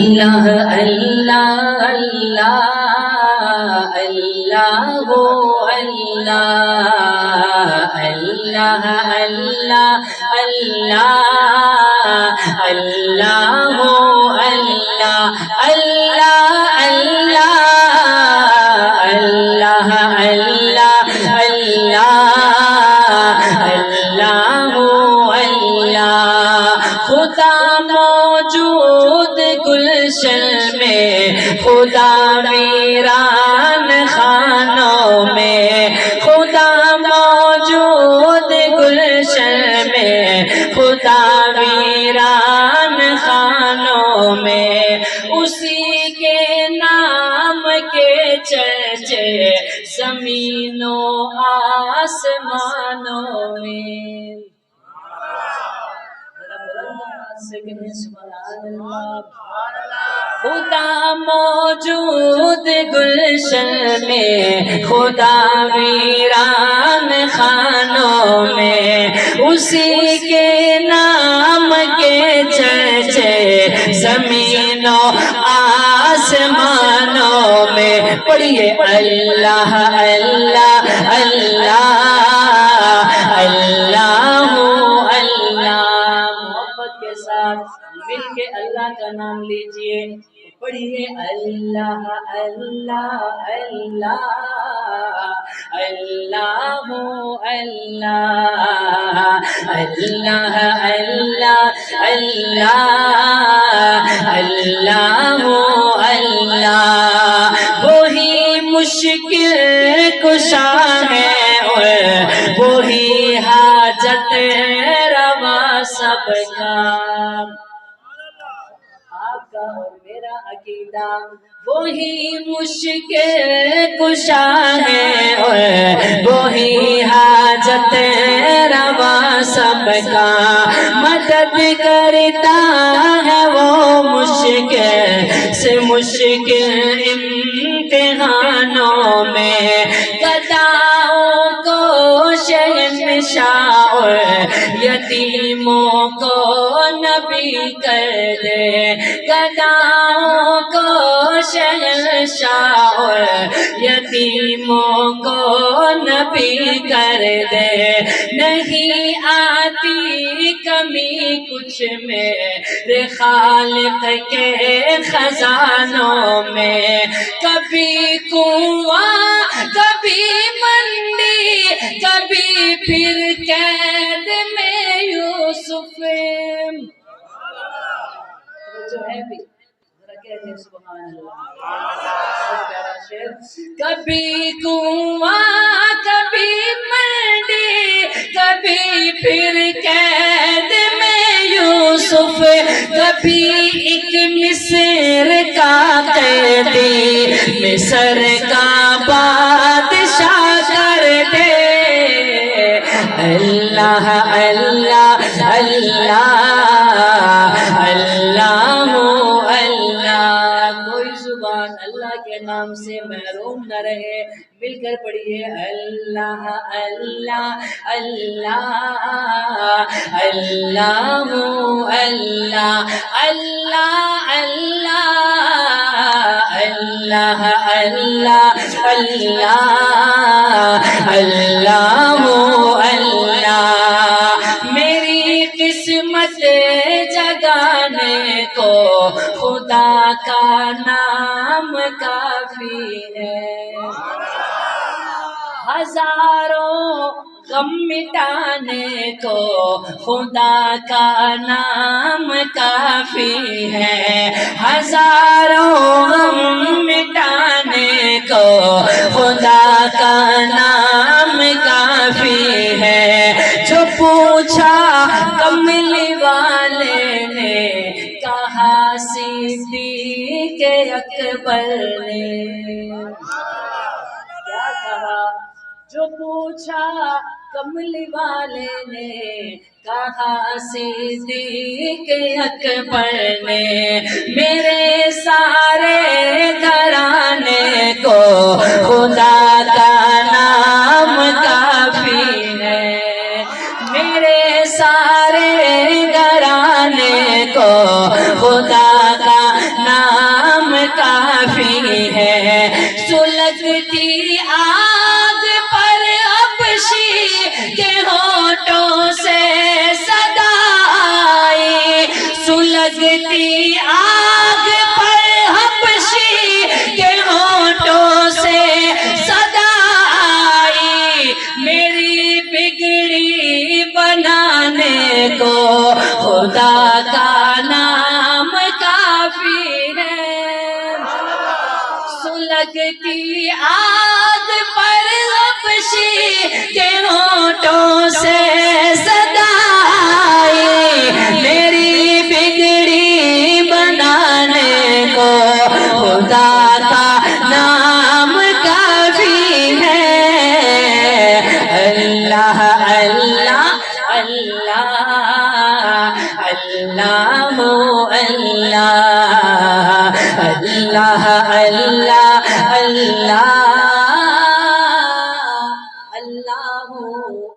اللہ اللہ اللہ اللہ ہو اللہ اللہ اللہ اللہ اللہ ہو اللہ اللہ اللہ اللہ اللہ اللہ اللہ ہو اللہ خدا موجود گلشن میں خدا ویران خانوں میں خدا موجود گلشن میں خدا ویران خانوں میں اسی کے نام کے چرچے زمین و آسمانوں میں خدا موجود گلشن میں خدا ویران خانوں میں اسی کے نام کے چرچے زمین و آسمانوں میں پڑھیے اللہ اللہ اللہ اللہ کے ساتھ مل کے اللہ کا نام لیجئے پڑھیے اللہ اللہ اللہ اللہ اللہ اللہ اللہ اللہ اللہ وہی مشکل کشا ہے وہی حاجت روا سب کا آپ کا اور میرا عقیدہ وہی مشکل کشا ہے وہی حاجت روا سب کا مدد کرتا ہے وہ مشکل سے مشکل امتحانوں میں گداؤں کو شہنشاہ یتیموں کو نبی کر دے گداؤں کو شہنشاہ یتیموں کو نبی کر دے نہیں آتی کمی کچھ میرے خالق کے خزانوں میں کبھی کنواں کبھی منڈی کبھی پھر قید میں یوسف جو ہے بھی سبحان اللہ کبھی کنواں کبھی منڈی کبھی پھر قید میں یوسف کبھی ایک مصر کا قیدی مصر کا بادشاہ کر دے اللہ اللہ اللہ اللہ کوئی زبان اللہ کے نام سے محروم نہ رہے مل کر پڑھیے اللہ اللہ اللہ اللہ اللہ اللہ اللہ اللہ اللہ اللہ میری قسمت جگانے کو خدا کا نام کافی ہے ہزاروں غم مٹانے کو خدا کا نام کافی ہے ہزاروں غم مٹانے کو خدا کا نام کافی ہے جو پوچھا کملی والے نے کہا صدیق اکبر نے کیا کہا جو پوچھا کملی والے نے کہا صدیق اکبر نے میرے سارے گھرانے کو خدا کا نام کافی ہے میرے سارے گھرانے کو خدا کا نام کافی ہے سلگتی آگ پر حبشی کے ہونٹوں سے صدا آئی سلگتی آگ پر حبشی کے ہونٹوں سے صدا آئی میری بگڑی بنانے کو خدا کا نام کافی ہے سلگتی آگ پر حبشی کے ہونٹوں سے صدا آئی میری بگڑی بنانے کو خدا کا نام کافی ہے اللہ اللہ اللہ اللہ اللہ اللہ اللہ اللہ